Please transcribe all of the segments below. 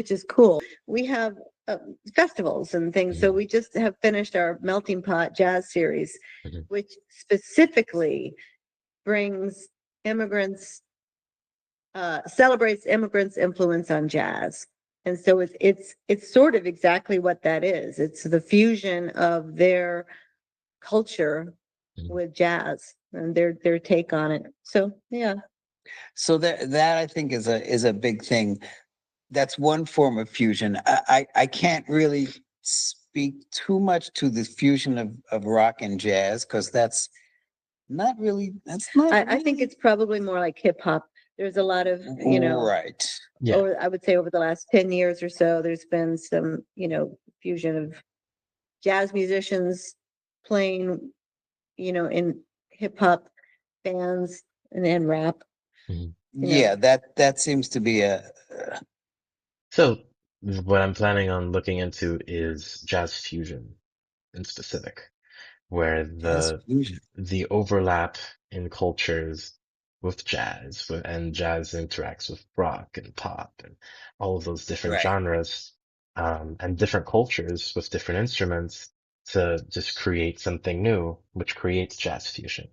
which is cool. We have festivals and things. So Mhm, we just have finished our Melting Pot Jazz series, mhm. which specifically brings immigrants, celebrates immigrants' influence on jazz. And so it's sort of exactly what that is. It's the fusion of their culture Mhm. with jazz and their take on it. So yeah. So that I think is a big thing. That's one form of fusion. I can't really speak too much to the fusion of rock and jazz because that's not I think really it's probably more like hip hop. There's a lot of, right. Yeah. over, I would say over the last 10 years or so, there's been some, fusion of jazz musicians playing, in hip hop bands and then rap, Mhm. you know. Yeah, that seems to be a So what I'm planning on looking into is jazz fusion in specific, where jazz fusion. the overlap in cultures with and jazz interacts with rock and pop and all of those different Right. genres, and different cultures with different instruments to just create something new, which creates jazz fusion.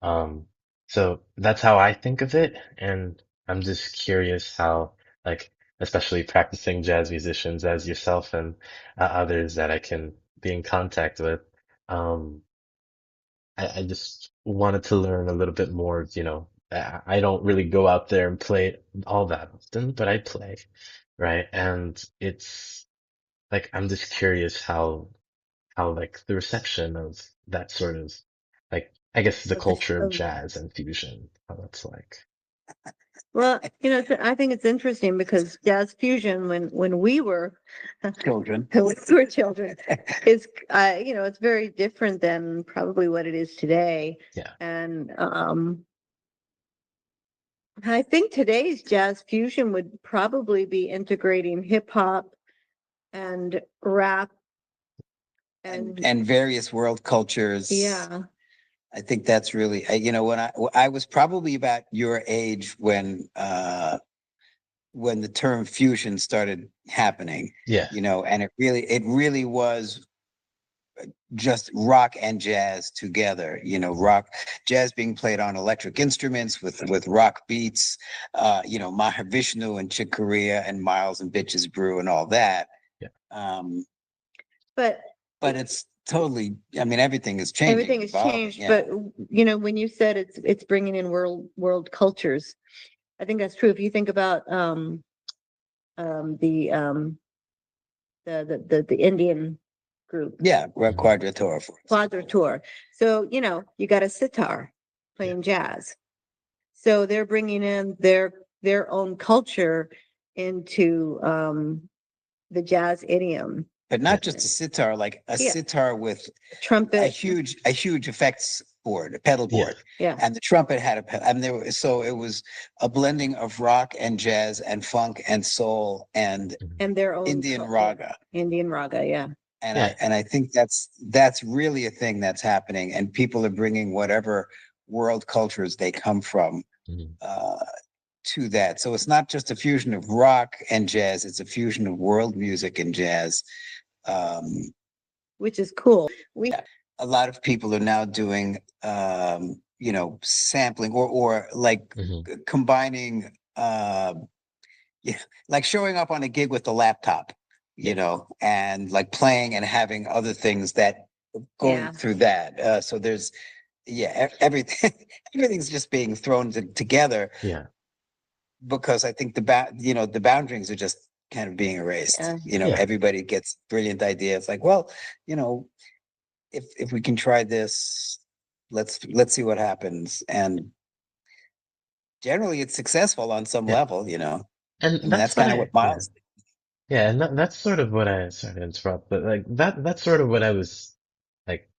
Um, so that's how I think of it. And I'm just curious how, like, especially practicing jazz musicians as yourself and others that I can be in contact with. Um, I just wanted to learn a little bit more, I don't really go out there and play all that often, but I play, right? And it's like, I'm just curious how like the reception of that sort of like I guess the Of the, culture of of, jazz and fusion, how that's like. well, I think it's interesting because jazz fusion, when we were Children. when we were children, is it's very different than probably what it is today. Yeah. And I think today's jazz fusion would probably be integrating hip hop and rap and And various world cultures. yeah, I think that's really when I was probably about your age when the term fusion started happening, Yeah. and it really was just rock and jazz together, rock jazz being played on electric instruments with rock beats, Mahavishnu and Chick Corea and Miles and Bitches Brew and all that. Yeah. um but but it's totally, I mean, everything is changing, everything has evolving. changed. Yeah. But when you said it's bringing in world cultures, I think that's true. If you think about um, the um, the Indian group, Yeah, Mhm. quadratura, for example. Quadratour. So you got a sitar Yeah. playing jazz. So they're bringing in their own culture into the jazz idiom. But Yeah. not just a sitar, like a Yeah, sitar with trumpet. a huge effects board, a pedal Yeah. board, Yeah, and the trumpet had a pedal, and so it was a blending of rock and jazz and funk and soul and Mhm. and their own Indian raga. Indian raga. Yeah, And Yeah. I think that's really a thing that's happening, and people are bringing whatever world cultures they come from Mhm. uh, to that. So it's not just a fusion of rock and jazz; it's a fusion of world music and jazz. Um, which is cool. We a lot of people are now doing sampling or like Mhm. combining yeah, like showing up on a gig with the laptop, Yeah. and like playing and having other things that going Yeah, through that. So there's everything everything's just being thrown together Yeah. because I think the boundaries are just kind of being erased. yeah, Yeah. Everybody gets brilliant ideas like, well, you know, if we can try this, let's see what happens. And generally it's successful on some Yeah. level, I And mean, that's that's what kind of what yeah. Miles did. Yeah, and that's sort of what I sorry to interrupt, but like that's sort of what I was like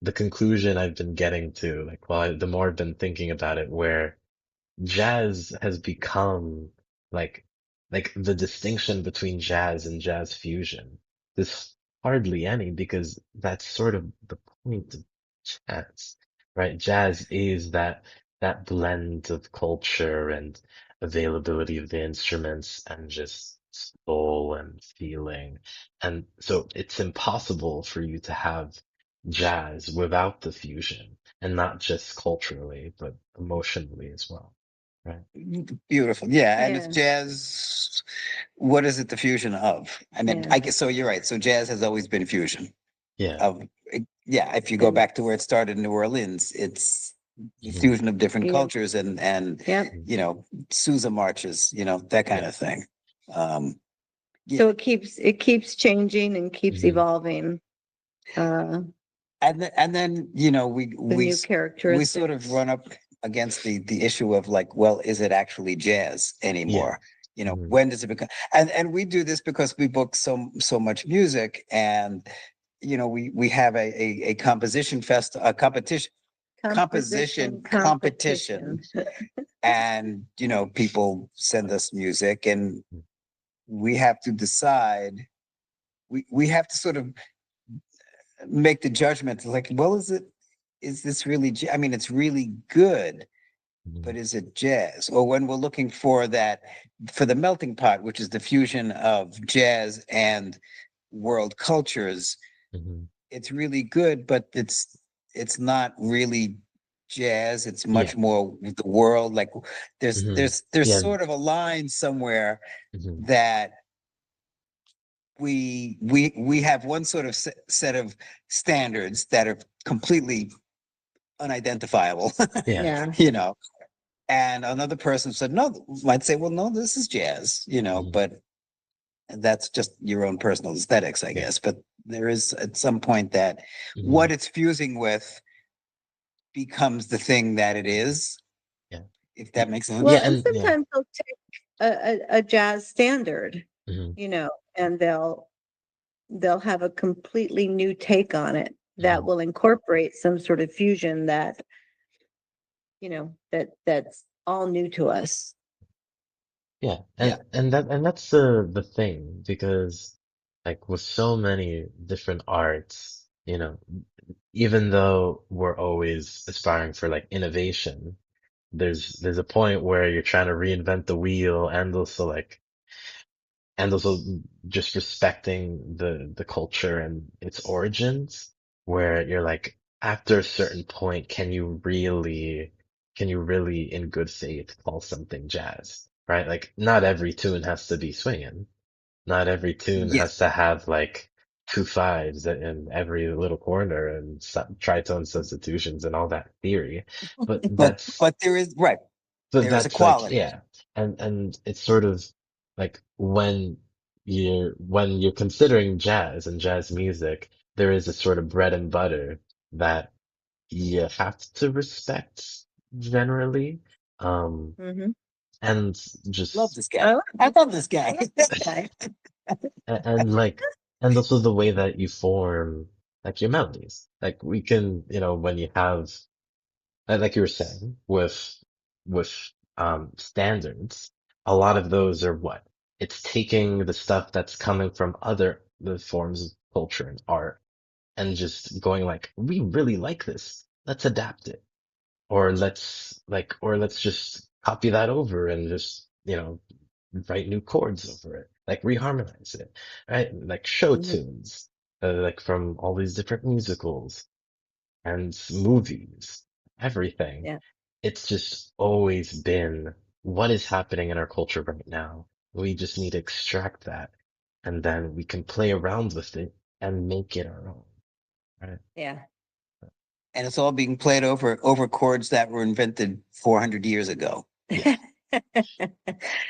the conclusion I've been getting to, like the more I've been thinking about it, where jazz has become like the distinction between jazz and jazz fusion. There's hardly any because that's sort of the point of jazz, right? Jazz is that blend of culture and availability of the instruments and just soul and feeling. And so it's impossible for you to have jazz without the fusion, and not just culturally, but emotionally as well. Right? Beautiful. Yeah. And it's Yeah, jazz. What is it the fusion of? I mean, yeah. I guess so. You're right. So jazz has always been fusion Yeah. of, yeah. If you go And back to where it started in New Orleans, it's the Mhm. fusion of different yeah, cultures and yep. Mhm. Sousa marches, that kind Yeah. of thing. Um, yeah. So it keeps changing and keeps Mhm. evolving, uh, And then with new we sort of characteristics. run up against the issue of like, well, is it actually jazz Yeah. anymore? Mhm. When does it become? And we do this because we book so much music, and we have a composition fest, a composition Composition competition, competition. and people send us music, and Mhm. we have to decide. We have to sort of make the judgment, like, well, is this really I mean, it's really good, but Mhm. is it jazz? Or when we're looking for the melting pot, which is the fusion of jazz and world cultures, Mhm. it's really good, but it's not really jazz. It's Yeah. much more with the world. Like there's Mhm. there's there's Yeah. sort of a line somewhere Mhm. that we have one sort of set of standards that are completely unidentifiable, Yeah. Yeah, you know. And another person said, no, might say, well, no, this is jazz, Mhm. but that's just your own personal aesthetics, I Yeah. guess. But there is at some point that what Mhm. it's fusing with becomes the thing that it is, Yeah. if Y- that makes well, Yeah. sense. and And yeah. sometimes they'll take a jazz standard, Mhm. and they'll have a completely new take on it that Mhm. will incorporate some sort of fusion that's all new to us. Yeah. Yeah. And that's the thing, because like with so many different arts, even though we're always aspiring for like innovation, there's a point where you're trying to reinvent the wheel, and also just respecting the culture and its origins, where you're like, after a certain point, can you really in good faith call something jazz, right? Like not every tune has to be swinging. Not every tune Yeah. has to have like two fives in every little corner and tritone substitutions and all that theory. But But that's but there is, right. but There is a that's like, quality. yeah. And it's sort of like when you're considering jazz and jazz music, there is a sort of bread and butter that you have to respect generally. Um, Hmm. and Love just, this guy. I love this guy. Okay. and like, and also the way that you form like your melodies. Like we can, when you have, like you were saying, with standards, a lot of those are what? It's taking the stuff that's coming from the forms of culture and art, and just going like, we really like this. Let's adapt it. Or let's just copy that over and just, write new chords over it. Like reharmonize it, right? Like show Mhm. tunes, like from all these different musicals and movies, everything. Yeah, It's just always been what is happening in our culture right now. We just need to extract that, and then we can play around with it and make it our own, right? yeah. And it's all being played over chords that were invented 400 years ago Yeah.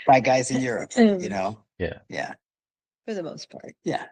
by guys in Europe, For Yeah. Yeah. the most part. Yeah.